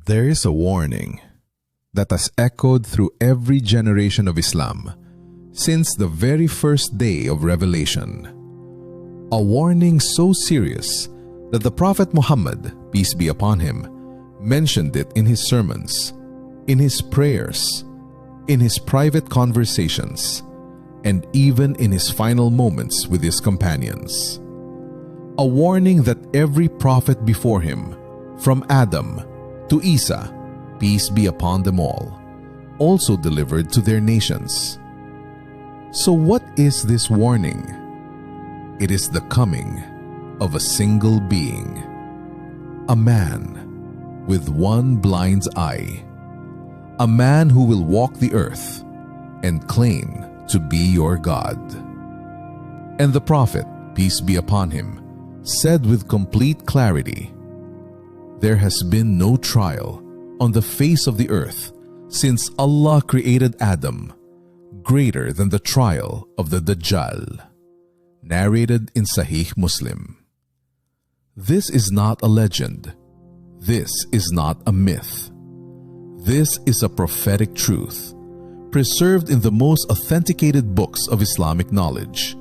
There is a warning that has echoed through every generation of Islam since the very first day of revelation. A warning so serious that the Prophet Muhammad, peace be upon him, mentioned it in his sermons, in his prayers, in his private conversations, and even in his final moments with his companions. A warning that every prophet before him, from Adam to Isa, peace be upon them all, also delivered to their nations. So what is this warning? It is the coming of a single being, a man with one blind eye, a man who will walk the earth and claim to be your God. And the Prophet, peace be upon him, said with complete clarity, "There has been no trial on the face of the earth since Allah created Adam greater than the trial of the Dajjal." Narrated in Sahih Muslim. This is not a legend. This is not a myth. This is a prophetic truth, preserved in the most authenticated books of Islamic knowledge.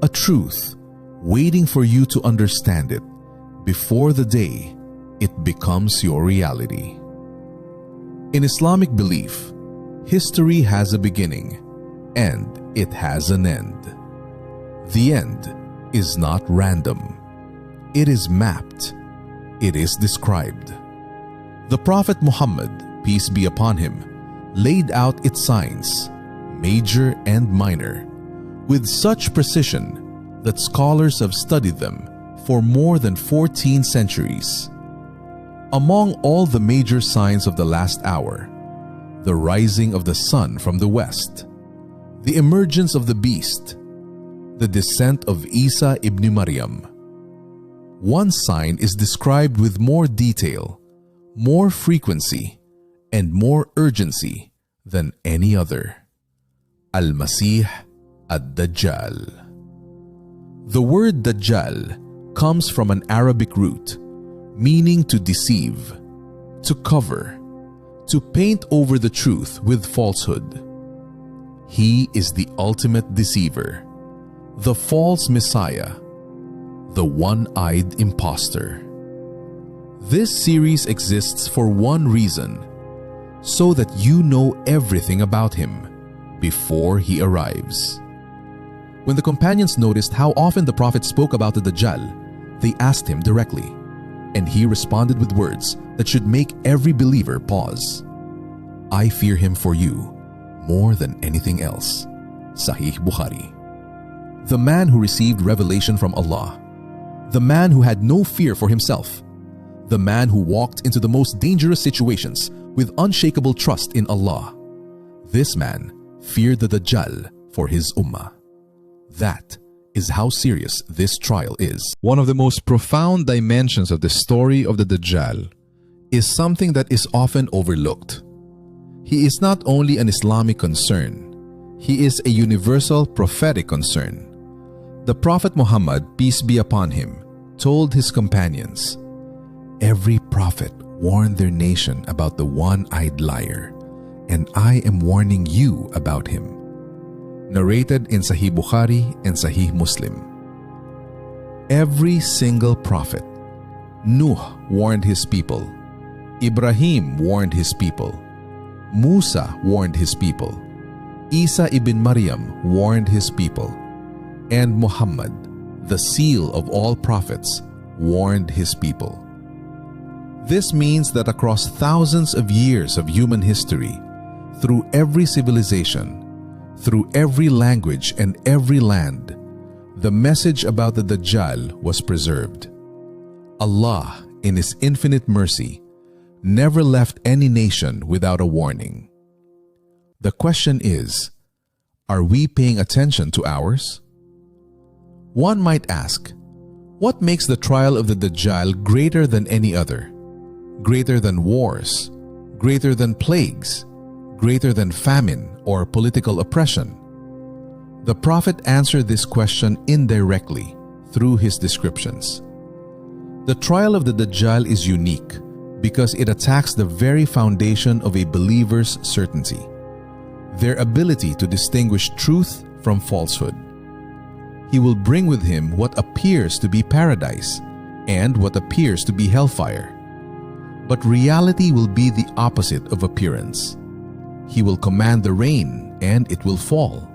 A truth waiting for you to understand it before the day it becomes your reality. In Islamic belief, history has a beginning and it has an end. The end is not random. It is mapped. It is described. The Prophet Muhammad, peace be upon him, laid out its signs, major and minor, with such precision that scholars have studied them for more than 14 centuries. Among all the major signs of the last hour, the rising of the sun from the west, the emergence of the beast, the descent of Isa ibn Maryam. One sign is described with more detail, more frequency, and more urgency than any other. Al-Masih Ad-Dajjal. The word Dajjal comes from an Arabic root meaning to deceive, to cover, to paint over the truth with falsehood. He is the ultimate deceiver, the false Messiah, the one-eyed imposter. This series exists for one reason, so that you know everything about him before he arrives. When the companions noticed how often the Prophet spoke about the Dajjal, they asked him directly, and he responded with words that should make every believer pause. "I fear him for you more than anything else." Sahih Bukhari. The man who received revelation from Allah, the man who had no fear for himself, the man who walked into the most dangerous situations with unshakable trust in Allah. This man feared the Dajjal for his Ummah. That is how serious this trial is. One of the most profound dimensions of the story of the Dajjal is something that is often overlooked. He is not only an Islamic concern, he is a universal prophetic concern. The Prophet Muhammad, peace be upon him, told his companions, "Every prophet warned their nation about the one-eyed liar, and I am warning you about him." Narrated in Sahih Bukhari and Sahih Muslim. Every single prophet, Nuh warned his people, Ibrahim warned his people, Musa warned his people, Isa ibn Maryam warned his people, and Muhammad, the seal of all prophets, warned his people. This means that across thousands of years of human history, through every civilization, through every language and every land, the message about the Dajjal was preserved. Allah, in His infinite mercy, never left any nation without a warning. The question is, are we paying attention to ours? One might ask, what makes the trial of the Dajjal greater than any other? Greater than wars, greater than plagues, greater than famine or political oppression? The Prophet answered this question indirectly through his descriptions. The trial of the Dajjal is unique because it attacks the very foundation of a believer's certainty, their ability to distinguish truth from falsehood. He will bring with him what appears to be paradise and what appears to be hellfire. But reality will be the opposite of appearance. He will command the rain and it will fall.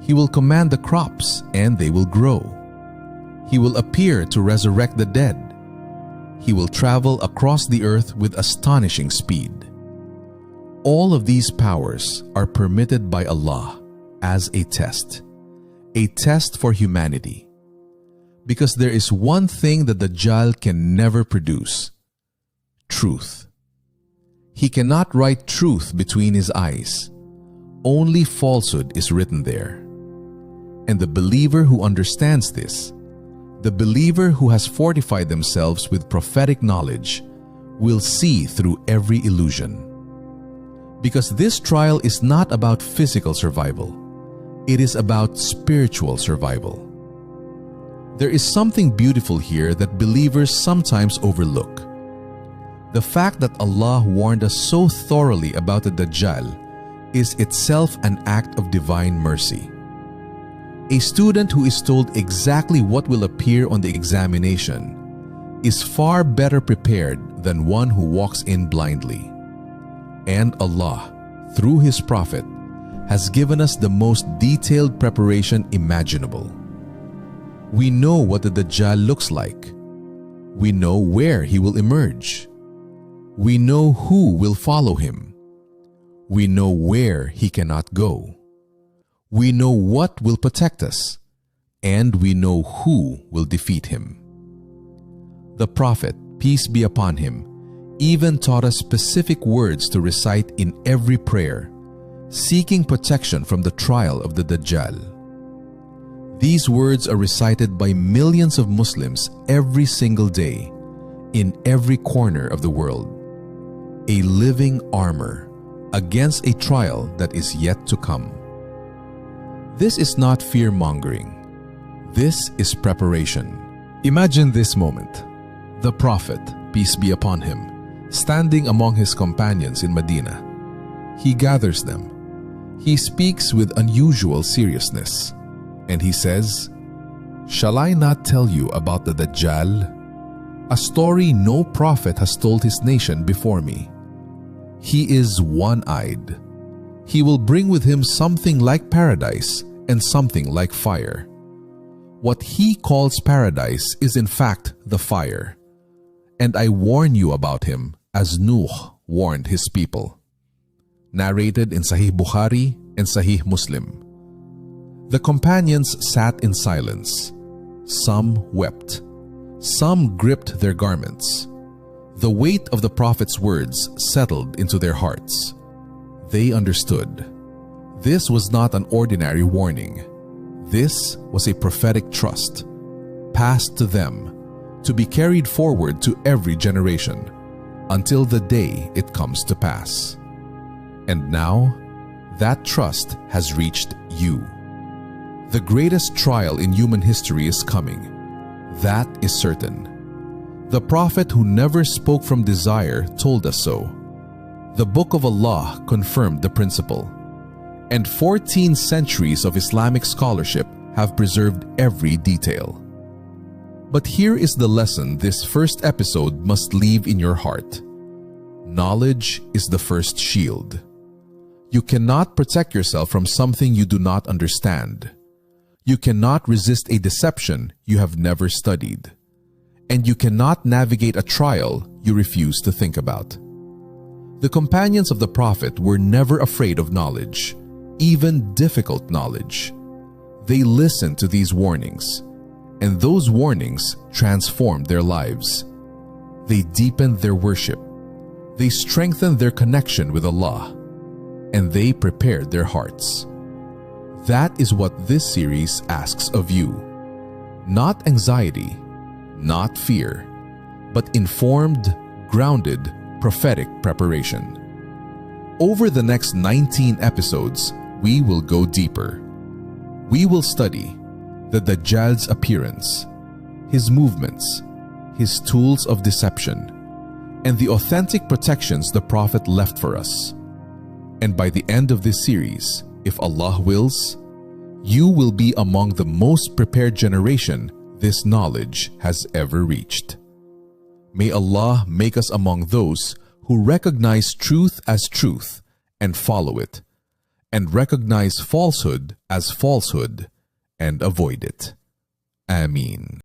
He will command the crops and they will grow. He will appear to resurrect the dead. He will travel across the earth with astonishing speed. All of these powers are permitted by Allah as a test for humanity. Because there is one thing that the Dajjal can never produce: truth. He cannot write truth between his eyes. Only falsehood is written there. And the believer who understands this, the believer who has fortified themselves with prophetic knowledge, will see through every illusion. Because this trial is not about physical survival. It is about spiritual survival. There is something beautiful here that believers sometimes overlook. The fact that Allah warned us so thoroughly about the Dajjal is itself an act of divine mercy. A student who is told exactly what will appear on the examination is far better prepared than one who walks in blindly. And Allah, through His Prophet, has given us the most detailed preparation imaginable. We know what the Dajjal looks like. We know where he will emerge. We know who will follow him. We know where he cannot go. We know what will protect us, and we know who will defeat him. The Prophet, peace be upon him, even taught us specific words to recite in every prayer, seeking protection from the trial of the Dajjal. These words are recited by millions of Muslims every single day, in every corner of the world. A living armor against a trial that is yet to come. This is not fear-mongering. This is preparation. Imagine this moment. The Prophet, peace be upon him, standing among his companions in Medina. He gathers them. He speaks with unusual seriousness. And he says, "Shall I not tell you about the Dajjal? A story no prophet has told his nation before me. He is one-eyed. He will bring with him something like paradise and something like fire. What he calls paradise is in fact the fire. And I warn you about him as Nuh warned his people." Narrated in Sahih Bukhari and Sahih Muslim. The companions sat in silence. Some wept. Some gripped their garments. The weight of the Prophet's words settled into their hearts. They understood. This was not an ordinary warning. This was a prophetic trust, passed to them, to be carried forward to every generation, until the day it comes to pass. And now, that trust has reached you. The greatest trial in human history is coming. That is certain. The Prophet who never spoke from desire told us so. The Book of Allah confirmed the principle. And 14 centuries of Islamic scholarship have preserved every detail. But here is the lesson this first episode must leave in your heart. Knowledge is the first shield. You cannot protect yourself from something you do not understand. You cannot resist a deception you have never studied. And you cannot navigate a trial you refuse to think about. The companions of the Prophet were never afraid of knowledge, even difficult knowledge. They listened to these warnings, and those warnings transformed their lives. They deepened their worship. They strengthened their connection with Allah, and they prepared their hearts. That is what this series asks of you. Not anxiety, not fear, but informed, grounded, prophetic preparation. Over the next 19 episodes, we will go deeper. We will study the Dajjal's appearance, his movements, his tools of deception, and the authentic protections the Prophet left for us. And by the end of this series, if Allah wills, you will be among the most prepared generation this knowledge has ever reached. May Allah make us among those who recognize truth as truth and follow it, and recognize falsehood as falsehood and avoid it. Ameen.